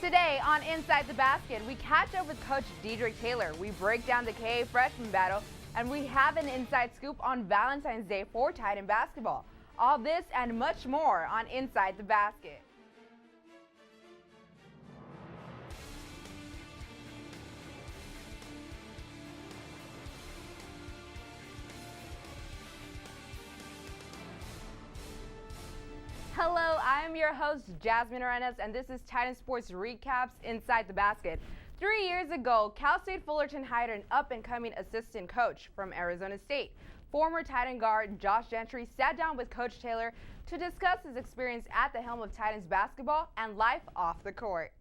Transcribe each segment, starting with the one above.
Today on Inside the Basket, we catch up with Coach Dedrique Taylor. We break down the KA freshman battle, and we have an inside scoop on Valentine's Day for Titan basketball. All this and much more on Inside the Basket. Hello, I'm your host, Jasmine Arenas, and this is Titan Sports Recaps Inside the Basket. 3 years ago, Cal State Fullerton hired an up-and-coming assistant coach from Arizona State. Former Titan guard Josh Gentry sat down with Coach Taylor to discuss his experience at the helm of Titans basketball and life off the court.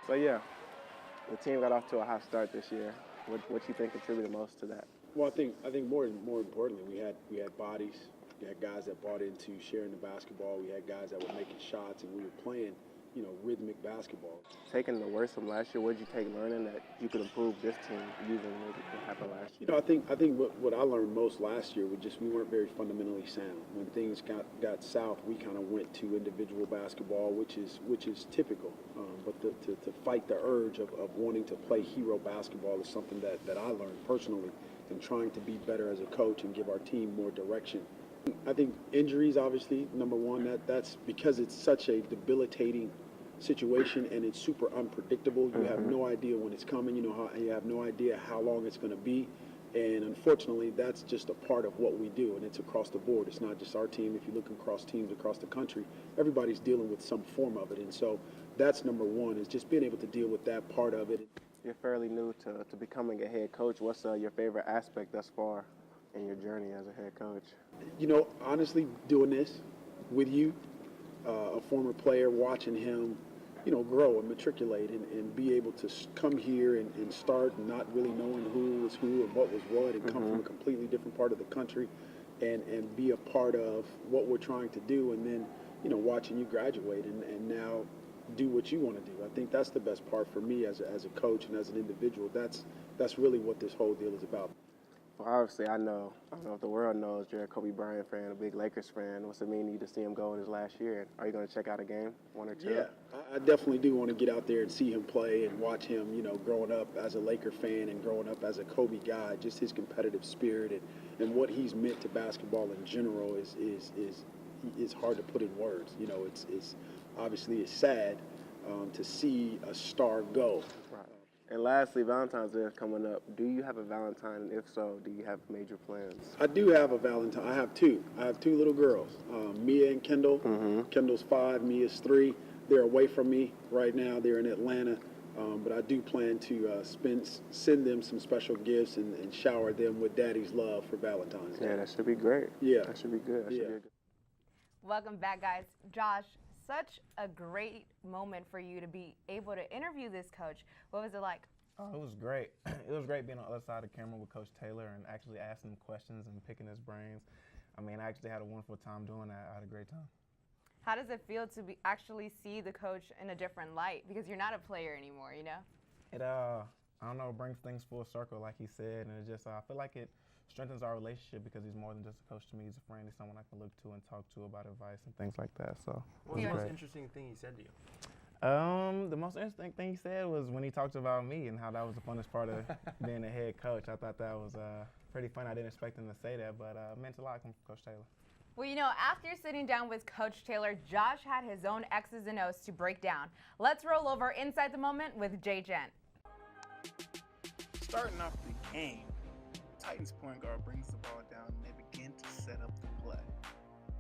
So yeah, the team got off to a hot start this year. What you think contributed most to that? Well, I think more importantly, we had bodies. We had guys that bought into sharing the basketball. We had guys that were making shots, and we were playing, rhythmic basketball. Taking the worst from last year, what did you take learning that you could improve this team using what happened last year? I think what I learned most last year was just we weren't very fundamentally sound. When things got south, we kind of went to individual basketball, which is typical. But to fight the urge of wanting to play hero basketball is something that I learned personally, and trying to be better as a coach and give our team more direction. I think injuries, obviously, number one, that's because it's such a debilitating situation and it's super unpredictable. You have no idea when it's coming. You have no idea how long it's going to be. And unfortunately, that's just a part of what we do, and it's across the board. It's not just our team. If you look across teams across the country, everybody's dealing with some form of it. And so that's number one, is just being able to deal with that part of it. You're fairly new to becoming a head coach. What's your favorite aspect thus far in your journey as a head coach? Honestly, doing this with you, a former player, watching him, grow and matriculate and be able to come here and start not really knowing who was who and what was what, and come from a completely different part of the country and be a part of what we're trying to do, and then, watching you graduate and now do what you want to do. I think that's the best part for me as a coach and as an individual. That's really what this whole deal is about. Well, obviously, I don't know if the world knows you're a Kobe Bryant fan, a big Lakers fan. What's it mean to you to see him go in his last year? Are you going to check out a game, one or two? Yeah, I definitely do want to get out there and see him play and watch him, growing up as a Laker fan and growing up as a Kobe guy. Just his competitive spirit and what he's meant to basketball in general is hard to put in words. It's obviously it's sad to see a star go. Right. And lastly, Valentine's Day is coming up. Do you have a Valentine? And if so, do you have major plans? I do have a Valentine. I have two. I have two little girls, Mia and Kendall. Kendall's 5, Mia's 3. They're away from me right now. They're in Atlanta. But I do plan to send them some special gifts and shower them with Daddy's love for Valentine's Day. Yeah, that should be great. Yeah. That should be good. That should be good. Welcome back, guys. Josh, such a great moment for you to be able to interview this coach. What was it like? Oh, it was great. It was great being on the other side of the camera with Coach Taylor and actually asking him questions and picking his brains. I actually had a wonderful time doing that. I had a great time. How does it feel to actually see the coach in a different light? Because you're not a player anymore, It, I don't know, brings things full circle, like he said, and it just, I feel like it strengthens our relationship because he's more than just a coach to me. He's a friend. He's someone I can look to and talk to about advice and things like that. So what was the most interesting thing he said to you? The most interesting thing he said was when he talked about me and how that was the funnest part of being a head coach. I thought that was pretty fun. I didn't expect him to say that, but it meant a lot from Coach Taylor. Well, after sitting down with Coach Taylor, Josh had his own X's and O's to break down. Let's roll over inside the moment with Jay Gent. Starting off the game, Titans point guard brings the ball down and they begin to set up the play.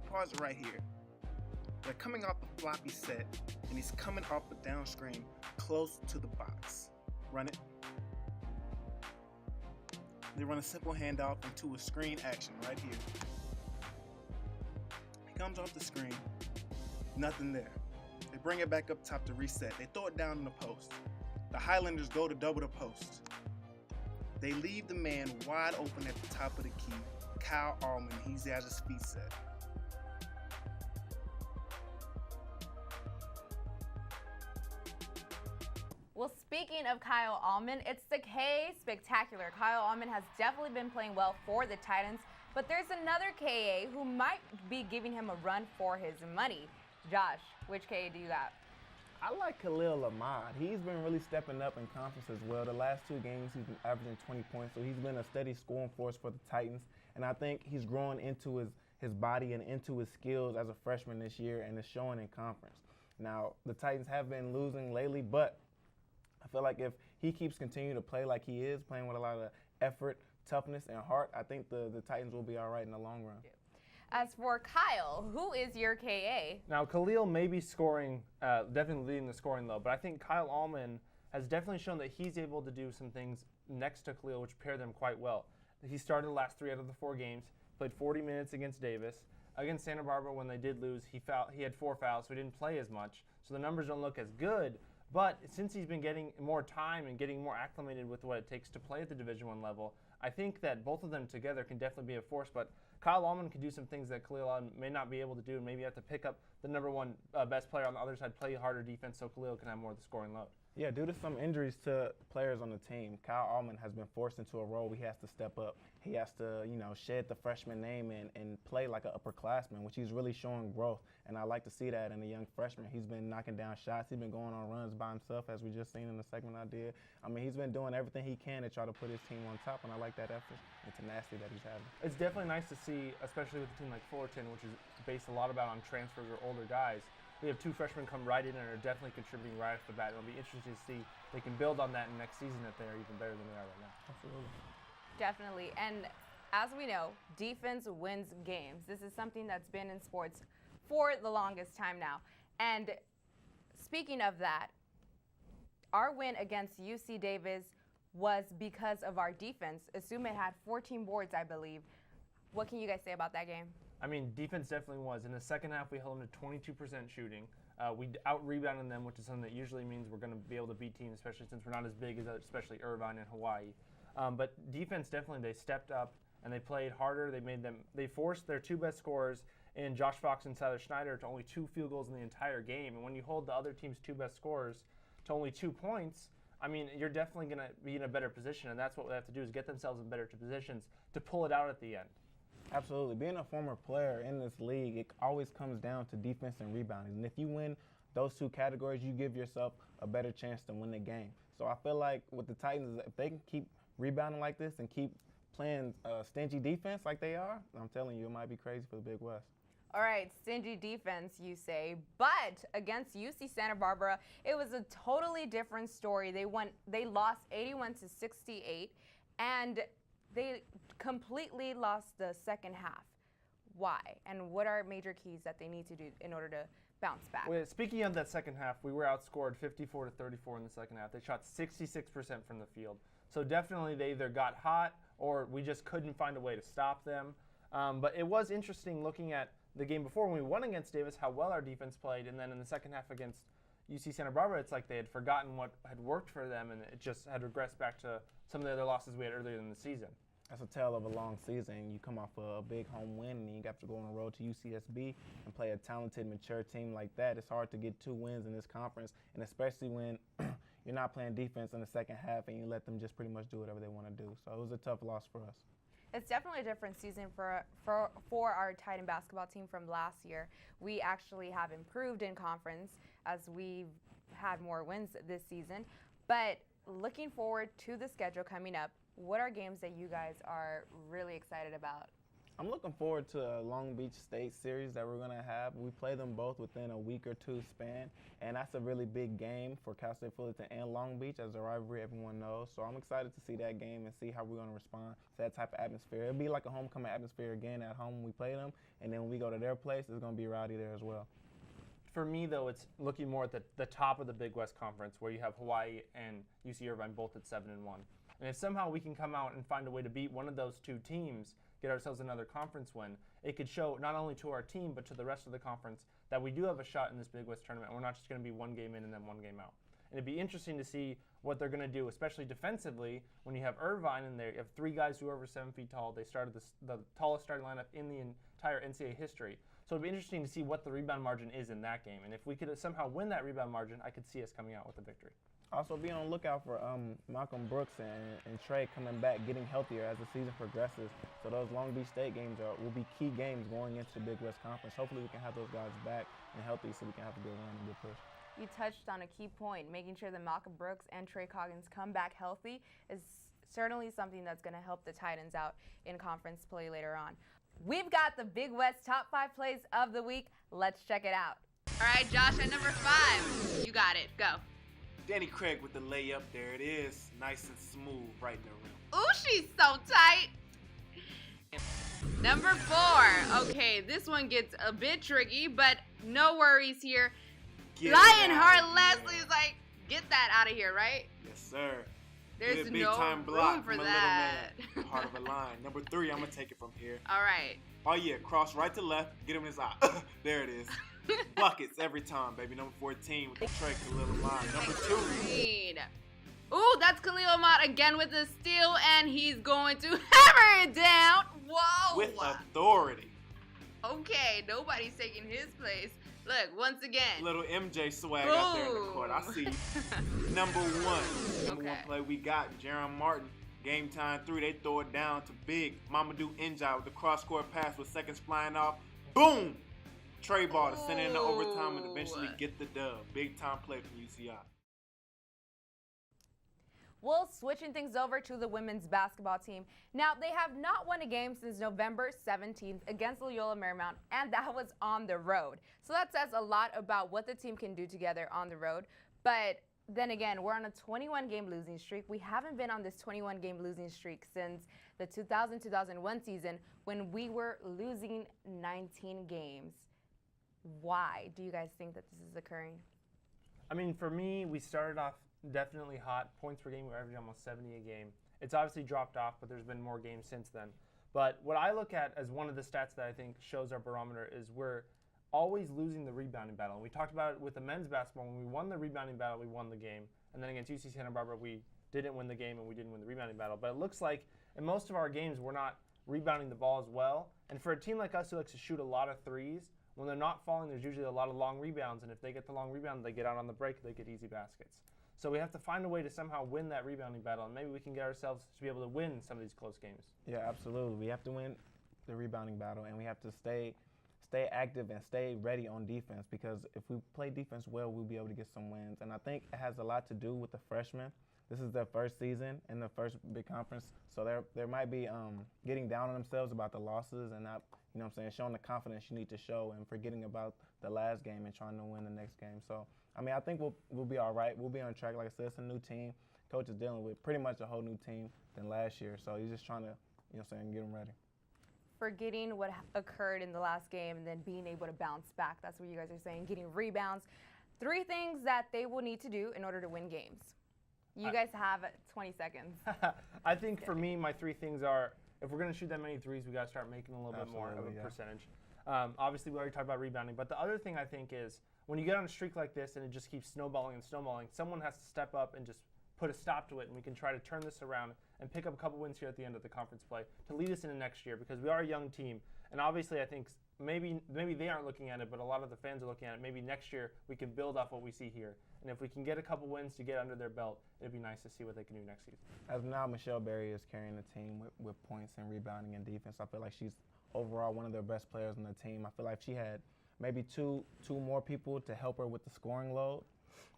Pause it right here. They're coming off the floppy set and he's coming off the down screen close to the box. Run it. They run a simple handoff into a screen action right here. He comes off the screen, nothing there. They bring it back up top to reset. They throw it down in the post. The Highlanders go to double the post. They leave the man wide open at the top of the key. Kyle Allman, he's at his feet set. Well, speaking of Kyle Allman, it's the KA Spectacular. Kyle Allman has definitely been playing well for the Titans, but there's another KA who might be giving him a run for his money. Josh, which KA do you got? I like Khalil Ahmad. He's been really stepping up in conference as well. The last 2 games, he's been averaging 20 points, so he's been a steady scoring force for the Titans. And I think he's growing into his body and into his skills as a freshman this year, and it's showing in conference. Now, the Titans have been losing lately, but I feel like if he keeps continuing to play like he is, playing with a lot of effort, toughness, and heart, I think the Titans will be all right in the long run. As for Kyle, who is your KA? Now, Khalil may be scoring, definitely leading the scoring low, but I think Kyle Allman has definitely shown that he's able to do some things next to Khalil, which pair them quite well. He started the last 3 out of the 4 games, played 40 minutes against Davis. Against Santa Barbara, when they did lose, he had 4 fouls, so he didn't play as much. So the numbers don't look as good. But since he's been getting more time and getting more acclimated with what it takes to play at the Division I level, I think that both of them together can definitely be a force. But Kyle Allman can do some things that Khalil Allman may not be able to do, and maybe have to pick up the number 1 best player on the other side, play harder defense, so Khalil can have more of the scoring load. Yeah, due to some injuries to players on the team, Kyle Allman has been forced into a role where he has to step up. He has to, shed the freshman name and play like an upperclassman, which he's really showing growth. And I like to see that in a young freshman. He's been knocking down shots. He's been going on runs by himself, as we just seen in the segment I did. I mean, he's been doing everything he can to try to put his team on top, and I like that effort and tenacity that he's having. It's definitely nice to see, especially with a team like Fullerton, which is based a lot about on transfers or older guys. We have 2 freshmen come right in and are definitely contributing right off the bat. It'll be interesting to see if they can build on that in next season if they're even better than they are right now. Absolutely. Definitely. And as we know, defense wins games. This is something that's been in sports for the longest time now. And speaking of that, our win against UC Davis was because of our defense. Assume it had 14 boards, I believe. What can you guys say about that game? I mean, defense definitely was. In the second half, we held them to 22% shooting. We out-rebounded them, which is something that usually means we're going to be able to beat teams, especially since we're not as big as especially Irvine and Hawaii. But defense, definitely, they stepped up and they played harder. They forced their 2 best scorers in Josh Fox and Tyler Schneider to only 2 field goals in the entire game. And when you hold the other team's 2 best scorers to only 2 points, I mean, you're definitely going to be in a better position, and that's what they have to do is get themselves in better positions to pull it out at the end. Absolutely. Being a former player in this league, it always comes down to defense and rebounding. And if you win those 2 categories, you give yourself a better chance to win the game. So I feel like with the Titans, if they can keep rebounding like this and keep playing stingy defense like they are, I'm telling you, it might be crazy for the Big West. All right, stingy defense, you say, but against UC Santa Barbara, it was a totally different story. They lost 81-68, and they completely lost the second half. Why? And what are major keys that they need to do in order to bounce back? Well, speaking of that second half, we were outscored 54-34 in the second half. They shot 66% from the field. So definitely they either got hot or we just couldn't find a way to stop them. But it was interesting looking at the game before when we won against Davis, how well our defense played, and then in the second half against UC Santa Barbara, it's like they had forgotten what had worked for them, and it just had regressed back to some of the other losses we had earlier in the season. That's a tale of a long season. You come off a big home win, and you have to go on the road to UCSB and play a talented, mature team like that. It's hard to get 2 wins in this conference, and especially when you're not playing defense in the second half and you let them just pretty much do whatever they want to do. So it was a tough loss for us. It's definitely a different season for our Titan basketball team from last year. We actually have improved in conference as we've had more wins this season. But looking forward to the schedule coming up, what are games that you guys are really excited about? I'm looking forward to a Long Beach State series that we're going to have. We play them both within a week or 2 span, and that's a really big game for Cal State Fullerton and Long Beach as a rivalry everyone knows. So I'm excited to see that game and see how we're going to respond to that type of atmosphere. It'll be like a homecoming atmosphere again at home when we play them, and then when we go to their place, it's going to be rowdy there as well. For me, though, it's looking more at the top of the Big West Conference where you have Hawaii and UC Irvine both at 7-1. And if somehow we can come out and find a way to beat one of those 2 teams, get ourselves another conference win, it could show not only to our team but to the rest of the conference that we do have a shot in this Big West tournament. We're not just going to be 1 game in and then 1 game out. And it'd be interesting to see what they're going to do, especially defensively, when you have Irvine in there. You have 3 guys who are over 7 feet tall. They started the tallest starting lineup in the entire NCAA history. So it'd be interesting to see what the rebound margin is in that game. And if we could somehow win that rebound margin, I could see us coming out with a victory. Also, be on the lookout for Malcolm Brooks and Trey coming back, getting healthier as the season progresses. So those Long Beach State games will be key games going into the Big West Conference. Hopefully we can have those guys back and healthy so we can have a good run and good push. you touched on a key point. Making sure that Malcolm Brooks and Trey Coggins come back healthy is certainly something that's going to help the Titans out in conference play later on. We've got the Big West top 5 plays of the week. Let's check it out. All right, Josh, at number 5. You got it. Go. Danny Craig with the layup. There it is. Nice and smooth right in the rim. Ooh, she's so tight. Number 4. Okay, this one gets a bit tricky, but no worries here. Lionheart Leslie's like, get that out of here, right? Yes, sir. There's Big no time room block for from a that. little man. Part of a line. Number 3, I'm going to take it from here. All right. Oh, yeah. Cross right to left. Get him in his eye. There it is. Buckets every time, baby. Number 14 with the trick, the little line. Number 2. Green. Ooh, that's Khalil Ahmad again with the steal, and he's going to hammer it down. Whoa. With authority. Okay, nobody's taking his place. Look, once again. Little MJ swag out there in the court. I see. Number 1. Number 1 play we got. Jaron Martin. Game time 3. They throw it down to big Mamadou Njai with the cross-court pass with seconds flying off. Boom! Trey ball to send it into overtime and eventually get the dub. Big time play from UCI. Well, switching things over to the women's basketball team. Now, they have not won a game since November 17th against Loyola Marymount, and that was on the road. So that says a lot about what the team can do together on the road. But then again, we're on a 21-game losing streak. We haven't been on this 21-game losing streak since the 2000-2001 season when we were losing 19 games. Why do you guys think that this is occurring? I mean, for me, we started off definitely hot. Points per game, we're averaging almost 70 a game. It's obviously dropped off, but there's been more games since then. But what I look at as one of the stats that I think shows our barometer is we're always losing the rebounding battle. And we talked about it with the men's basketball. When we won the rebounding battle, we won the game. And then against UC Santa Barbara, we didn't win the game and we didn't win the rebounding battle. But it looks like in most of our games, we're not rebounding the ball as well. And for a team like us who likes to shoot a lot of threes, when they're not falling, there's usually a lot of long rebounds. And if they get the long rebound, they get out on the break, they get easy baskets. So we have to find a way to somehow win that rebounding battle, and maybe we can get ourselves to be able to win some of these close games. Yeah, absolutely. We have to win the rebounding battle, and we have to stay active and stay ready on defense, because if we play defense well, we'll be able to get some wins. And I think it has a lot to do with the freshmen. This is their first season in the first big conference, so they might be getting down on themselves about the losses and not, showing the confidence you need to show and forgetting about the last game and trying to win the next game. So, I mean, I think we'll be all right. We'll be on track. Like I said, it's a new team. Coach is dealing with pretty much a whole new team than last year, so he's just trying to, get them ready. Forgetting what occurred in the last game and then being able to bounce back. That's what you guys are saying, getting rebounds. 3 things that they will need to do in order to win games. You guys have 20 seconds. I think for me, my 3 things are, if we're going to shoot that many threes, we got to start making a little bit more of a percentage. Obviously, we already talked about rebounding, but the other thing I think is when you get on a streak like this and it just keeps snowballing and snowballing, someone has to step up and just put a stop to it, and we can try to turn this around and pick up a couple wins here at the end of the conference play to lead us into next year, because we are a young team. And obviously, I think maybe they aren't looking at it, but a lot of the fans are looking at it. Maybe next year we can build off what we see here. And if we can get a couple wins to get under their belt, it'd be nice to see what they can do next season. As now, Michelle Berry is carrying the team with points and rebounding and defense. I feel like she's overall one of their best players on the team. I feel like if she had maybe two more people to help her with the scoring load,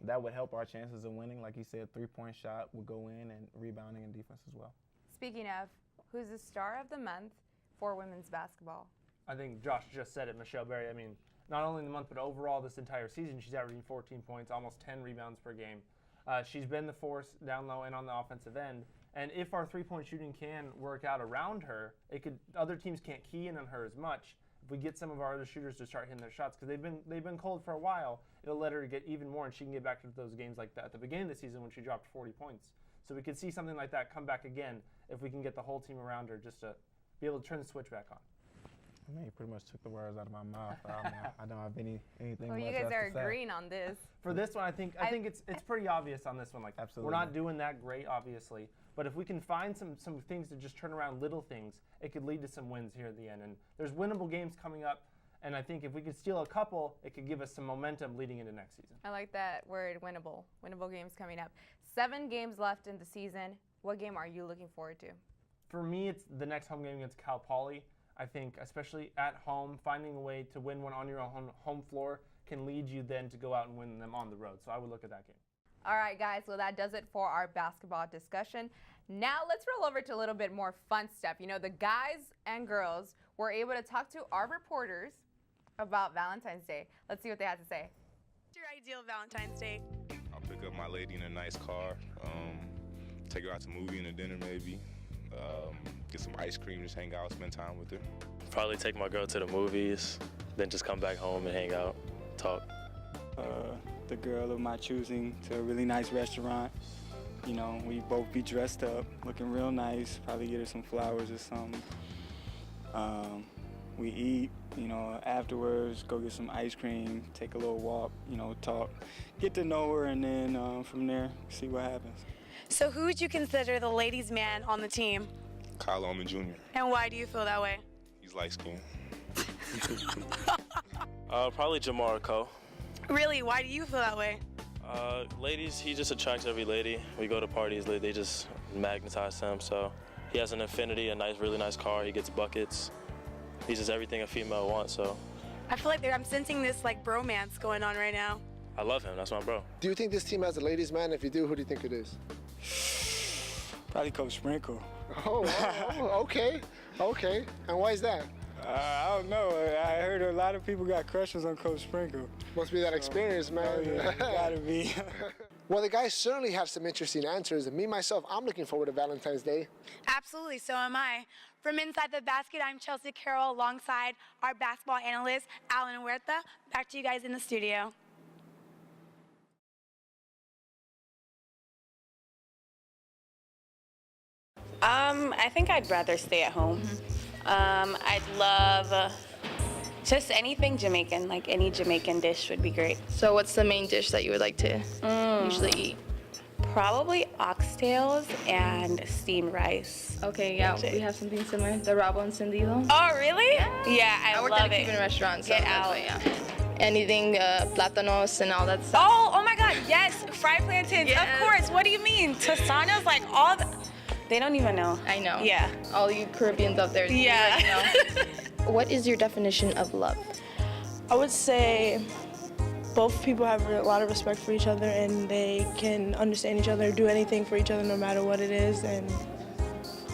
that would help our chances of winning. Like you said, 3-point shot would go in, and rebounding and defense as well. Speaking of, who's the star of the month for women's basketball? I think Josh just said it, Michelle Berry. I mean, not only in the month, but overall this entire season, she's averaging 14 points, almost 10 rebounds per game. She's been the force down low and on the offensive end. And if our 3-point shooting can work out around her, other teams can't key in on her as much. If we get some of our other shooters to start hitting their shots, because they've been cold for a while, it'll let her get even more, and she can get back to those games like that at the beginning of the season when she dropped 40 points. So we could see something like that come back again if we can get the whole team around her, just to be able to turn the switch back on. I mean, you pretty much took the words out of my mouth. I don't have anything Well, much you guys else are to say. agreeing on this. For this one, I think it's pretty obvious on this one. Like, absolutely, we're not doing that great, obviously. But if we can find some things to just turn around, little things, it could lead to some wins here at the end. And there's winnable games coming up. And I think if we could steal a couple, it could give us some momentum leading into next season. I like that word, winnable. Winnable games coming up. 7 games left in the season. What game are you looking forward to? For me, it's the next home game against Cal Poly. I think, especially at home, finding a way to win one on your own home floor can lead you then to go out and win them on the road. So I would look at that game. All right, guys, well, that does it for our basketball discussion. Now let's roll over to a little bit more fun stuff. You know, the guys and girls were able to talk to our reporters about Valentine's Day. Let's see what they had to say. What's your ideal Valentine's Day? I'll pick up my lady in a nice car, take her out to a movie and a dinner maybe, get some ice cream, just hang out, spend time with her. Probably take my girl to the movies, then just come back home and hang out, talk. The girl of my choosing to a really nice restaurant. You know, we both be dressed up, looking real nice, probably get her some flowers or something. We eat, you know, afterwards, go get some ice cream, take a little walk, you know, talk, get to know her, and then from there, see what happens. So who would you consider the ladies' man on the team? Kyle Ullman Jr. And why do you feel that way? He's light-skinned. Probably Jamar Coe. Really, why do you feel that way? Ladies, he just attracts every lady. We go to parties, they just magnetize him. So he has an Infiniti, a nice, really nice car. He gets buckets. He's just everything a female wants. So I feel like I'm sensing this like bromance going on right now. I love him. That's my bro. Do you think this team has a ladies' man? If you do, who do you think it is? Probably Coach Sprinkle. Oh, wow. Okay. And why is that? I don't know. I heard a lot of people got crushes on Coach Sprinkle. Must be that experience, man. Oh, yeah, gotta be. Well, the guys certainly have some interesting answers. And me, myself, I'm looking forward to Valentine's Day. Absolutely, so am I. From Inside the Basket, I'm Chelsea Carroll alongside our basketball analyst, Alan Huerta. Back to you guys in the studio. I think I'd rather stay at home. I'd love just anything Jamaican, like any Jamaican dish would be great. So what's the main dish that you would like to usually eat? Probably oxtails and steamed rice. Okay, yeah, we have something similar, the rabo encendido. Oh, really? Yeah, I work love at a it. Cuban restaurant, so Get that's out. why, yeah. Anything, plátanos and all that stuff. Oh my God, yes, fried plantains, Yes. of course. What do you mean? Tostanas, like all the, they don't even know. I know. Yeah. All you Caribbeans out there. Yeah. You know. What is your definition of love? I would say both people have a lot of respect for each other and they can understand each other, do anything for each other no matter what it is, and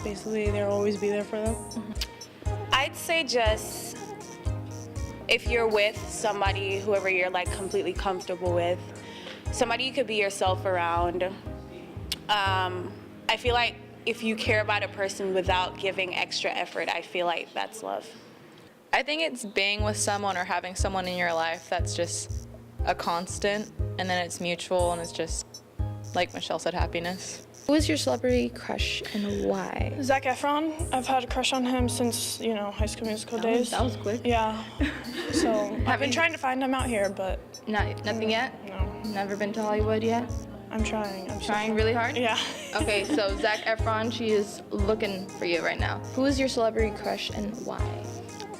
basically they'll always be there for them. I'd say just if you're with somebody, whoever you're like completely comfortable with, somebody you could be yourself around. I feel like if you care about a person without giving extra effort, I feel like that's love. I think it's being with someone or having someone in your life that's just a constant, and then it's mutual, and it's just, like Michelle said, happiness. Who is your celebrity crush and why? Zac Efron, I've had a crush on him since, you know, High School Musical days. That was quick. Yeah. So I've been trying to find him out here, but Nothing yet? no. Never been to Hollywood yet? I'm trying. Trying really hard? Yeah. Okay, so Zac Efron, she is looking for you right now. Who is your celebrity crush and why?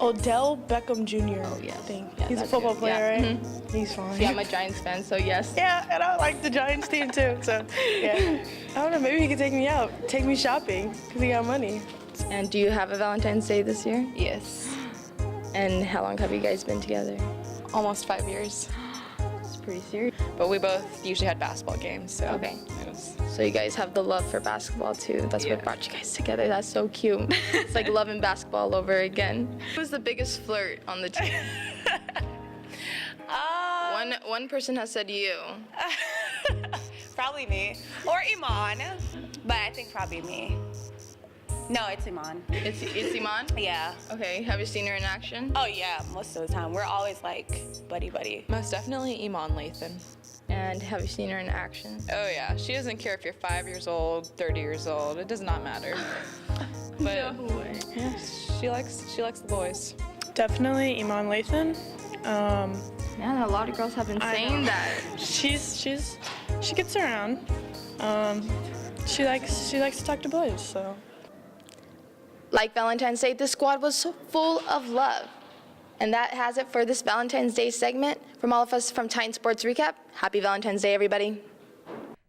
Odell Beckham Jr. Oh, yes. I think. Yeah, He's a that's football good. player, Yeah. right? He's fine. Yeah, I'm a Giants fan, so yes. Yeah, and I like the Giants team too, so yeah. I don't know, maybe he could take me out, take me shopping, because he got money. And do you have a Valentine's Day this year? Yes. And how long have you guys been together? Almost 5 years. It's pretty serious. But we both usually had basketball games, so Okay. it was. So you guys have the love for basketball too. That's Yeah. what brought you guys together. That's so cute. It's like loving basketball all over again. Who's the biggest flirt on the team? One person has said you. Probably me. Or Iman. But I think probably me. No, it's Iman. It's Iman? Yeah. Okay, have you seen her in action? Oh yeah, most of the time. We're always like buddy. Most definitely Iman Lathan. And have you seen her in action? Oh yeah, she doesn't care if you're 5 years old, 30 years old. It does not matter. But No way. yeah, she likes the boys. Definitely Iman Lathan. Yeah, a lot of girls have been saying that. She gets around. She likes to talk to boys, so. Like Valentine's Day, this squad was so full of love. And that has it for this Valentine's Day segment. From all of us from Titan Sports Recap, happy Valentine's Day, everybody.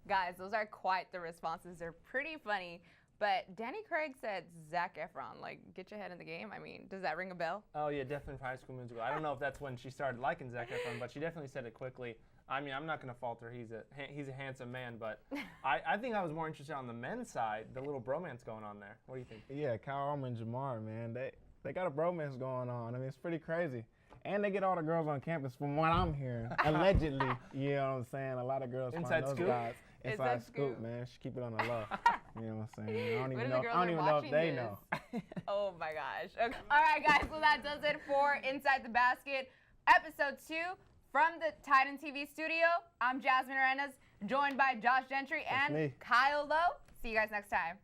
Guys, those are quite the responses. They're pretty funny. But Danny Craig said Zac Efron, like, get your head in the game. I mean, does that ring a bell? Oh, yeah, definitely from High School Musical. I don't know if that's when she started liking Zac Efron, but she definitely said it quickly. I mean, I'm not going to falter. He's a handsome man, but I think I was more interested on the men's side, the little bromance going on there. What do you think? Yeah, Kyle Orman and Jamar, man, they got a bromance going on. I mean, it's pretty crazy. And they get all the girls on campus from what I'm hearing, allegedly. You know what I'm saying? A lot of girls Inside find those scoop? guys. Inside scoop, man. She keep it on the low. You know what I'm saying? I don't even know if they know. Oh my gosh. Okay. All right, guys. Well, that does it for Inside the Basket, episode 2 from the Titan TV studio. I'm Jasmine Arenas, joined by Josh Gentry and Kyle Lowe. See you guys next time.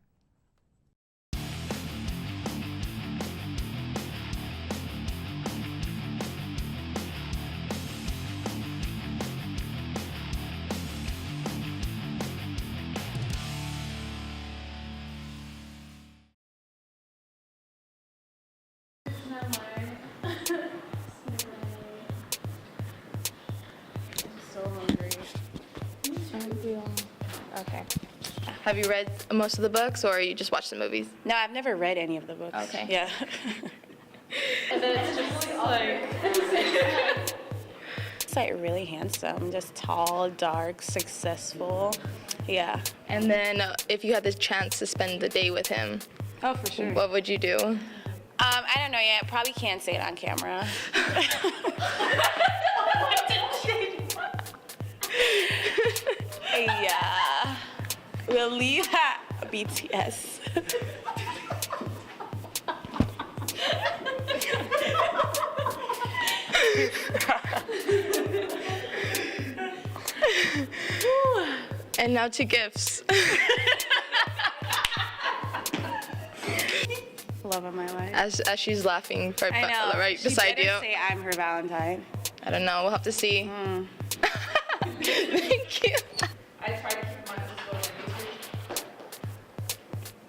Okay. Have you read most of the books, or you just watched the movies? No, I've never read any of the books. Okay. Yeah. And then it's just like... It's like really handsome, just tall, dark, successful. Yeah. And then if you had the chance to spend the day with him, oh, for sure. What would you do? I don't know yet. Probably can't say it on camera. Yeah. We'll leave at BTS. And now to gifts. Love of my life. As she's laughing right she beside better you. Say I'm her Valentine. I don't know. We'll have to see. Thank you. I tried to keep mine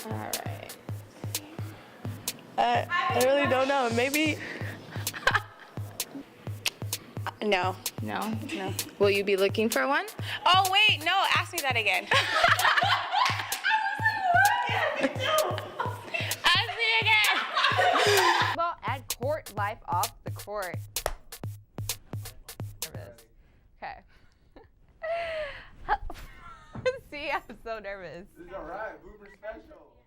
All right. I really don't know. Maybe. No. No? No. Will you be looking for one? Oh, wait. No. Ask me that again. Ask me again. Well, at court, life off the court. Okay. See, I'm so nervous. This is all right. Boomer special.